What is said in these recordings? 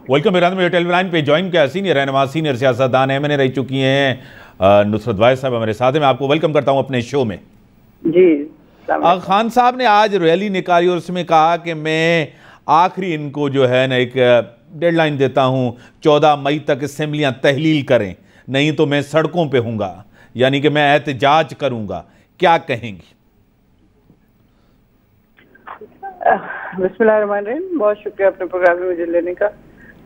Welcome Iran میں ٹیلی line پہ join کیا سینئر رہنما سینئر سیاستدان ایم این اے رہ چکی ہیں نصرت وائز صاحب ہمارے ساتھ ہیں. میں آپ کو ویلکم کرتا ہوں اپنے شو میں. جی خان صاحب نے آج ریلی نکالی اور اس میں کہا کہ میں آخری ان کو جو ہے نا ایک ڈیڈ لائن دیتا ہوں 14 مئی تک اسمبلیاں تحلیل کریں, نہیں تو میں سڑکوں پہ ہوں گا, یعنی کہ میں احتجاج کروں گا. کیا کہیں گی؟ بسم اللہ الرحمن الرحیم. بہت شکریہ اپنے پروگرام میں مجھے لینے کا.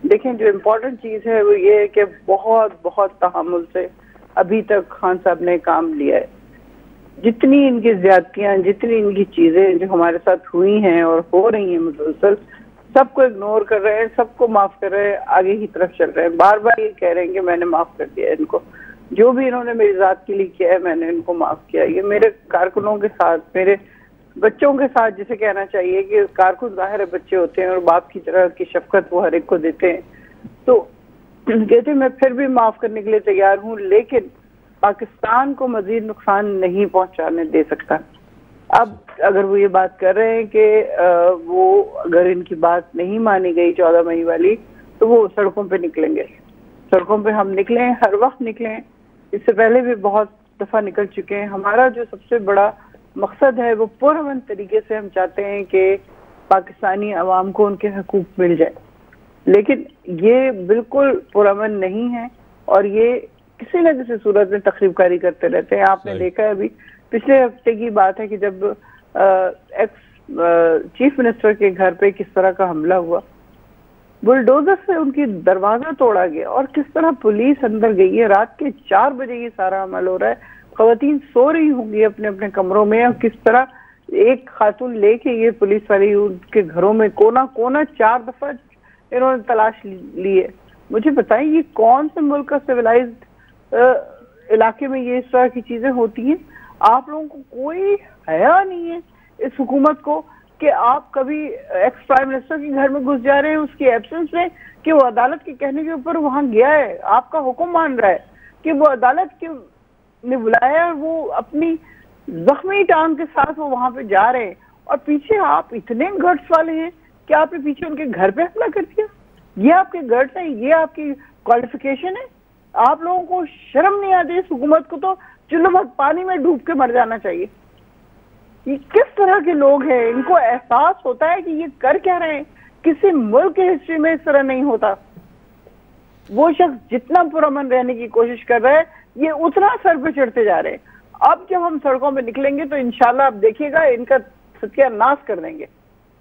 دیکھیں جو امپورٹنٹ چیز ہے وہ یہ ہے کہ بہت تحمل سے ابھی تک خان صاحب نے کام لیا ہے. جتنی ان کی زیادتیاں, جتنی ان کی چیزیں جو ہمارے ساتھ ہوئی ہیں اور ہو رہی ہیں مسلسل, سب کو اگنور کر رہے ہیں, سب کو معاف کر رہے ہیں, آگے کی طرف چل رہے ہیں. بار بار یہ کہہ رہے ہیں کہ میں نے معاف کر دیا ان کو, جو بھی انہوں نے میری ذات کے لیے کیا ہے میں نے ان کو معاف کیا. یہ میرے کارکنوں کے ساتھ, میرے بچوں کے ساتھ, جسے کہنا چاہیے کہ کارکن ظاہر ہے بچے ہوتے ہیں اور باپ کی طرح کی شفقت وہ ہر ایک کو دیتے ہیں, تو کہتے ہیں میں پھر بھی معاف کرنے کے لیے تیار ہوں, لیکن پاکستان کو مزید نقصان نہیں پہنچانے دے سکتا. اب اگر وہ یہ بات کر رہے ہیں کہ وہ اگر ان کی بات نہیں مانی گئی 14 مئی والی تو وہ سڑکوں پہ نکلیں گے. سڑکوں پہ ہم نکلیں, ہر وقت نکلیں, اس سے پہلے بھی بہت دفعہ نکل چکے ہیں. ہمارا جو سب سے بڑا مقصد ہے وہ پرامن طریقے سے ہم چاہتے ہیں کہ پاکستانی عوام کو ان کے حقوق مل جائے, لیکن یہ بالکل پرامن نہیں ہے اور یہ کسی نہ کسی صورت میں تخریب کاری کرتے رہتے ہیں. آپ نے دیکھا ہے ابھی پچھلے ہفتے کی بات ہے کہ جب ایکس چیف منسٹر کے گھر پہ کس طرح کا حملہ ہوا, بلڈوزر سے ان کی دروازہ توڑا گیا اور کس طرح پولیس اندر گئی ہے. رات کے 4 بجے یہ سارا عمل ہو رہا ہے, خواتین سو رہی ہوں گی اپنے اپنے کمروں میں, اور کس طرح ایک خاتون لے کے یہ پولیس والی ان کے گھروں میں کونا 4 دفعہ انہوں نے تلاش لیے. مجھے بتائیں یہ کون سے ملک کا سویلائزڈ علاقے میں یہ اس طرح کی چیزیں ہوتی ہیں؟ آپ لوگوں کو کوئی حیا نہیں ہے اس حکومت کو کہ آپ کبھی ایکس پرائم منسٹر کے گھر میں گھس جا رہے ہیں اس کی ایبسنس میں کہ وہ عدالت کے کہنے کے اوپر وہاں گیا ہے, آپ کا حکم مان رہا ہے کہ وہ عدالت کے نے بلایا اور وہ اپنی زخمی ٹانگ کے ساتھ وہ وہاں پہ جا رہے ہیں, اور پیچھے آپ اتنے گٹس والے ہیں کہ آپ نے پیچھے ان کے گھر پہ حملہ کر دیا. یہ آپ کے گٹس ہیں, یہ آپ کی کوالیفیکیشن ہے. آپ لوگوں کو شرم نہیں آتی؟ اس حکومت کو تو چلو بہت پانی میں ڈوب کے مر جانا چاہیے. یہ کس طرح کے لوگ ہیں؟ ان کو احساس ہوتا ہے کہ یہ کر کیا رہے ہیں؟ کسی ملک کی ہسٹری میں اس طرح نہیں ہوتا. وہ شخص جتنا پرامن رہنے کی کوشش کر رہے ہیں یہ اتنا سر پہ چڑھتے جا رہے ہیں. اب جب ہم سڑکوں پہ نکلیں گے تو انشاءاللہ آپ دیکھیے گا ان کا ستیہ ناش کر دیں گے.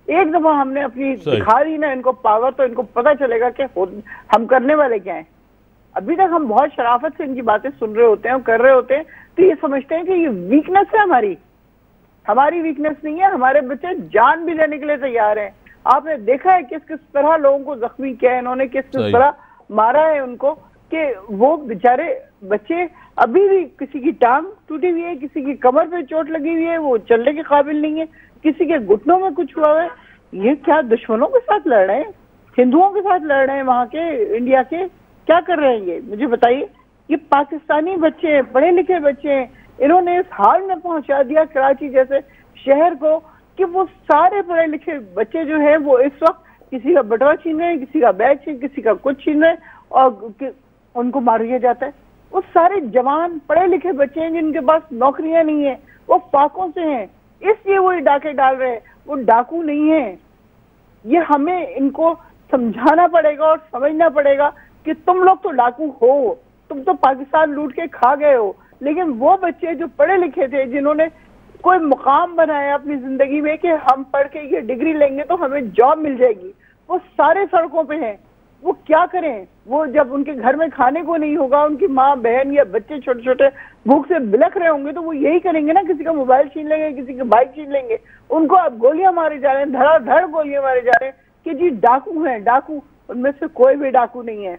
ایک دفعہ ہم نے اپنی دکھا دی نا ان کو پاور, تو ان کو پتہ چلے گا کہ ہم کرنے والے کیا ہیں. ابھی تک ہم بہت شرافت سے ان کی باتیں سن رہے ہوتے ہیں اور کر رہے ہوتے ہیں, تو یہ سمجھتے ہیں کہ یہ ویکنس ہے ہماری ویکنس نہیں ہے. ہمارے بچے جان بھی لینے کے لیے تیار ہیں. آپ نے دیکھا ہے کس طرح لوگوں کو زخمی کیا ہے انہوں نے, کس طرح مارا ہے ان کو, کہ وہ بیچارے بچے ابھی بھی کسی کی ٹانگ ٹوٹی ہوئی ہے, کسی کی کمر پہ چوٹ لگی ہوئی ہے, وہ چلنے کے قابل نہیں ہے, کسی کے گھٹنوں میں کچھ ہوا ہے. یہ کیا دشمنوں کے ساتھ لڑ رہے ہیں؟ ہندوؤں کے ساتھ لڑ رہے ہیں وہاں کے انڈیا کے؟ کیا کر رہے ہیں یہ مجھے بتائیے. یہ پاکستانی بچے ہیں, پڑھے لکھے بچے ہیں, انہوں نے اس حال میں پہنچا دیا کراچی جیسے شہر کو کہ وہ سارے پڑھے لکھے بچے جو ہیں وہ اس وقت کسی کا بٹوا چھین رہے ہیں, کسی کا بیگ چھین, کسی کا کچھ چھین رہے ہیں, اور ان کو مار دیا جاتا ہے. وہ سارے جوان پڑھے لکھے بچے ہیں جن کے پاس نوکریاں نہیں ہیں, وہ فاقوں سے ہیں, اس لیے وہ ڈاکے ڈال رہے ہیں. وہ ڈاکو نہیں ہیں. یہ ہمیں ان کو سمجھانا پڑے گا اور سمجھنا پڑے گا کہ تم لوگ تو ڈاکو ہو, تم تو پاکستان لوٹ کے کھا گئے ہو, لیکن وہ بچے جو پڑھے لکھے تھے, جنہوں نے کوئی مقام بنایا اپنی زندگی میں کہ ہم پڑھ کے یہ ڈگری لیں گے تو ہمیں جاب مل جائے گی, وہ سارے سڑکوں پہ ہیں. وہ کیا کریں؟ وہ جب ان کے گھر میں کھانے کو نہیں ہوگا, ان کی ماں بہن یا بچے چھوٹے چھوٹے بھوک سے بلک رہے ہوں گے, تو وہ یہی کریں گے نا, کسی کا موبائل چھین لیں گے, کسی کی بائک چھین لیں گے. ان کو اب گولیاں مارے جا رہے ہیں, دھڑا دھڑ گولیاں مارے جا رہے ہیں کہ جی ڈاکو ہیں. ڈاکو ان میں سے کوئی بھی ڈاکو نہیں ہے.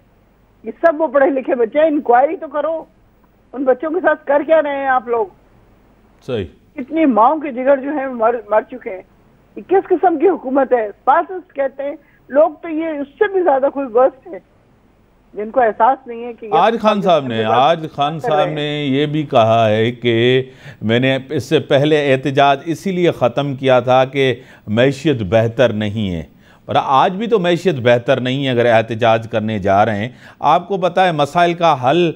یہ سب وہ پڑھے لکھے بچے ہیں. انکوائری تو کرو, ان بچوں کے ساتھ کر کیا رہے ہیں آپ لوگ؟ صحیح. کتنی ماؤں کے جگر جو ہیں مر چکے ہیں. یہ کس قسم کی حکومت ہے؟ فاسسٹ کہتے ہیں لوگ, تو یہ اس سے بھی زیادہ کوئی ورسٹ ہے جن کو احساس نہیں ہے کہ آج خان صاحب نے یہ بھی کہا ہے کہ میں نے اس سے پہلے احتجاج اسی لیے ختم کیا تھا کہ معیشت بہتر نہیں ہے. اور آج بھی تو معیشت بہتر نہیں ہے اگر احتجاج کرنے جا رہے ہیں. آپ کو پتہ ہے مسائل کا حل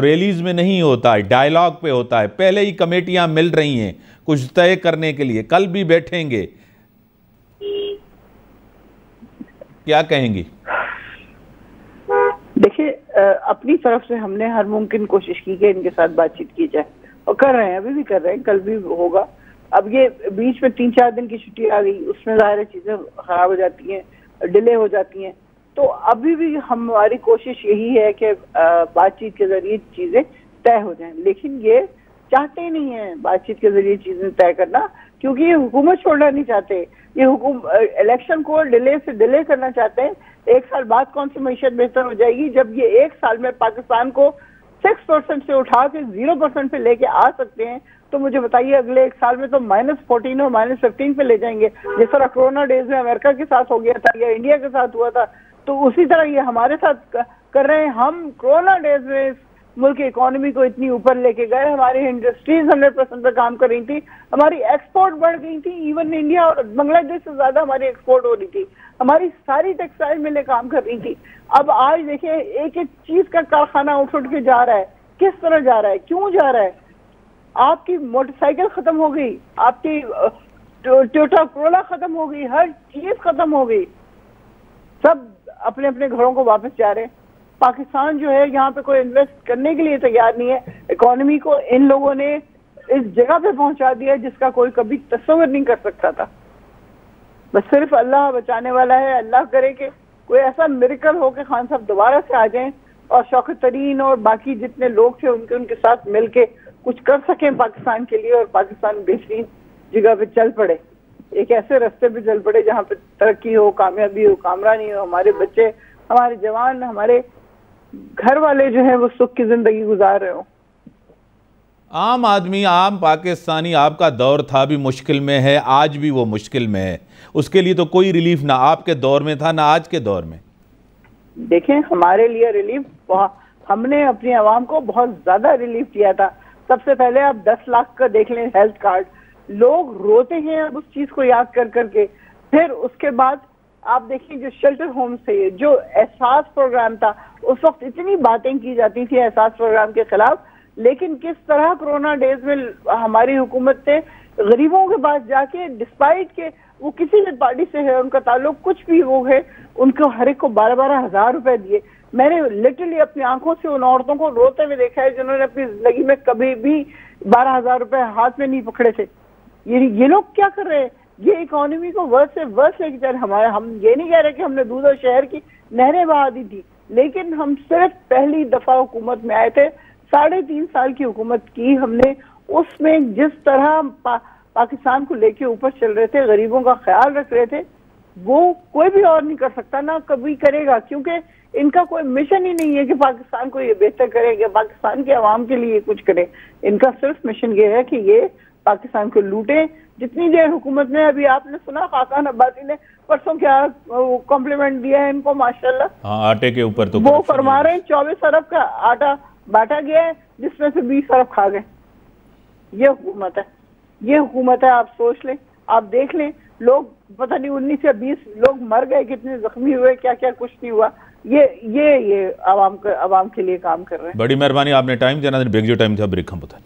ریلیز میں نہیں ہوتا ہے, ڈائیلاگ پہ ہوتا ہے. پہلے ہی کمیٹیاں مل رہی ہیں کچھ طے کرنے کے لیے, کل بھی بیٹھیں گے. کیا کہیں گی؟ دیکھیں اپنی طرف سے ہم نے ہر ممکن کوشش کی کہ ان کے ساتھ بات چیت کی جائے, اور کر رہے ہیں, ابھی بھی کر رہے ہیں, کل بھی ہوگا. اب یہ بیچ میں 3-4 دن کی چھٹی آ گئی, اس میں ظاہر چیزیں خراب ہو جاتی ہیں, ڈیلے ہو جاتی ہیں. تو ابھی بھی ہماری کوشش یہی ہے کہ بات چیت کے ذریعے چیزیں طے ہو جائیں, لیکن یہ چاہتے ہی نہیں ہیں بات چیت کے ذریعے چیزیں طے کرنا, کیونکہ یہ حکومت چھوڑنا نہیں چاہتے. یہ الیکشن کو ڈیلے سے ڈیلے کرنا چاہتے ہیں. 1 سال بعد کون سی معیشت بہتر ہو جائے گی جب یہ 1 سال میں پاکستان کو 6% سے اٹھا کے 0% پہ لے کے آ سکتے ہیں. تو مجھے بتائیے اگلے 1 سال میں تو -14 اور -15 پہ لے جائیں گے, جس طرح کرونا ڈیز میں امریکہ کے ساتھ ہو گیا تھا یا انڈیا کے ساتھ ہوا تھا, تو اسی طرح یہ ہمارے ساتھ کر رہے ہیں. ہم کرونا ڈیز میں ملک کی اکانومی کو اتنی اوپر لے کے گئے, ہماری انڈسٹریز 100% پہ کام کر رہی تھی, ہماری ایکسپورٹ بڑھ گئی تھی, ایون انڈیا اور بنگلہ دیش سے زیادہ ہماری ایکسپورٹ ہو رہی تھی, ہماری ساری ٹیکسٹائل ملیں کام کر رہی تھی. اب آج دیکھیں ایک ایک چیز کا کارخانہ اٹھ کے جا رہا ہے. کس طرح جا رہا ہے, کیوں جا رہا ہے؟ آپ کی موٹر سائیکل ختم ہو گئی, آپ کی ٹویوٹا کرولا ختم ہو گئی, ہر چیز ختم ہو گئی, سب اپنے اپنے گھروں کو واپس جا رہے ہیں. پاکستان جو ہے یہاں پہ کوئی انویسٹ کرنے کے لیے تیار نہیں ہے. اکانومی کو ان لوگوں نے اس جگہ پہ پہنچا دیا جس کا کوئی کبھی تصور نہیں کر سکتا تھا. بس صرف اللہ بچانے والا ہے. اللہ کرے کہ کوئی ایسا میریکل ہو کہ خان صاحب دوبارہ سے آ جائیں اور شوکت ترین اور باقی جتنے لوگ تھے ان کے ساتھ مل کے کچھ کر سکیں پاکستان کے لیے, اور پاکستان بہترین جگہ پہ چل پڑے, ایک ایسے رستے پہ چل پڑے جہاں پہ ترقی ہو, کامیابی ہو, کامرانی ہو, ہمارے بچے, ہمارے جوان, ہمارے گھر والے جو ہیں وہ سکھ کی زندگی گزار رہے ہوں. عام آدمی, عام پاکستانی, آپ کا دور تھا بھی مشکل میں ہے, آج بھی وہ مشکل میں ہے. اس کے لیے تو کوئی ریلیف نہ آپ کے دور میں تھا نہ آج کے دور میں. دیکھیں ہمارے لیے ریلیف, ہم نے اپنی عوام کو بہت زیادہ ریلیف دیا تھا. سب سے پہلے آپ 10 لاکھ کا دیکھ لیں ہیلتھ کارڈ, لوگ روتے ہیں اب اس چیز کو یاد کر کے. پھر اس کے بعد آپ دیکھیں جو شیلٹر ہوم سے جو احساس پروگرام تھا, اس وقت اتنی باتیں کی جاتی تھی احساس پروگرام کے خلاف, لیکن کس طرح کرونا ڈیز میں ہماری حکومت نے غریبوں کے پاس جا کے, ڈسپائٹ کے وہ کسی بھی پارٹی سے ہے ان کا تعلق, کچھ بھی وہ ہے, ان کو ہر ایک کو 12-12 ہزار روپے دیے. میں نے لٹرلی اپنی آنکھوں سے ان عورتوں کو روتے ہوئے دیکھا ہے جنہوں نے اپنی زندگی میں کبھی بھی 12,000 روپے ہاتھ میں نہیں پکڑے تھے. یہ لوگ کیا کر رہے ہیں؟ یہ اکانومی کو ورس سے ورس لے کے چل. ہم یہ نہیں کہہ رہے کہ ہم نے دودھ اور شہر کی نہریں بہا دی تھی, لیکن ہم صرف پہلی دفعہ حکومت میں آئے تھے, 3.5 سال کی حکومت کی ہم نے. اس میں جس طرح پاکستان کو لے کے اوپر چل رہے تھے, غریبوں کا خیال رکھ رہے تھے, وہ کوئی بھی اور نہیں کر سکتا, نہ کبھی کرے گا, کیونکہ ان کا کوئی مشن ہی نہیں ہے کہ پاکستان کو یہ بہتر کرے کہ پاکستان کے عوام کے لیے کچھ کرے. ان کا صرف مشن یہ ہے کہ یہ پاکستان کو لوٹیں. جتنی دیر حکومت میں, ابھی آپ نے سنا خاقان عباسی نے پرسوں کیا کمپلیمنٹ دیا ہے ان کو, ماشاءاللہ, آٹے کے اوپر تو وہ فرما رہے ہیں 24 ارب کا آٹا بانٹا گیا ہے جس میں سے 20 ارب کھا گئے. یہ حکومت ہے, یہ حکومت ہے. آپ سوچ لیں, آپ دیکھ لیں, لوگ پتہ نہیں 19 یا 20 لوگ مر گئے, کتنے زخمی ہوئے, کیا کیا کچھ نہیں ہوا. یہ عوام کے لیے کام کر رہے ہیں. بڑی مہربانی, آپ نے ٹائم دینا, بریک جو ٹائم تھا بریک ہم بتا